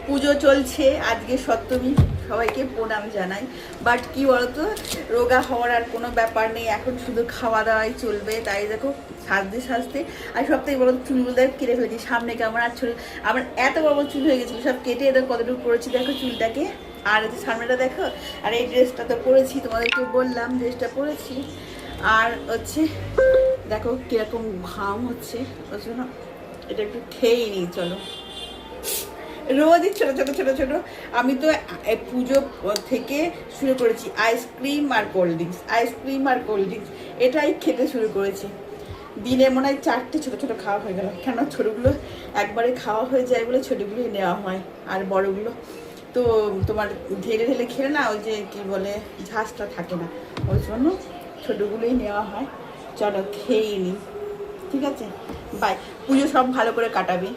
পুজো চলছে, আজকে সপ্তমী, সবাইকে প্রণাম জানাই। বাট কি বলতো, রোগা হওয়ার আর কোনো ব্যাপার নেই, এখন শুধু খাওয়া দাওয়াই চলবে। তাই দেখো সাজতে সাজতে, আর সব থেকে বড় চুলগুলো কেটে ফেলেছি সামনে কেমন, আর চুল আমার এত বড় বড় চুল হয়ে গেছিলো, সব কেটে এদের কতটুকু করেছি দেখো চুলটাকে। আর এই যে সামনেটা দেখো, আর এই ড্রেসটা তো পরেছি, তোমাদেরকে বললাম ড্রেসটা পরেছি। আর হচ্ছে দেখো কিরকম ঘাম হচ্ছে, ওই জন্য এটা একটু খেয়েই নিই। চলো, রোজই ছোটো ছোটো ছোটো ছোটো, আমি তো পুজো থেকে শুরু করেছি আইসক্রিম আর কোল্ড ড্রিঙ্কস, আইসক্রিম আর কোল্ড ড্রিঙ্কস, এটাই খেতে শুরু করেছি। দিনে মনে হয় 4টে ছোটো ছোটো খাওয়া হয়ে গেল, কেন ছোটোগুলো একবারে খাওয়া হয়ে যায় বলে ছোটোগুলোই নেওয়া হয়, আর বড়োগুলো তো তোমার ঢেলে ঢেলে খেলে না, ওই যে কী বলে ঝাঁজটা থাকে না, ওই জন্য ছোটোগুলোই নেওয়া হয়। চলো খেয়েই নিই, ঠিক আছে, বাই। পুজো সব ভালো করে কাটাবি।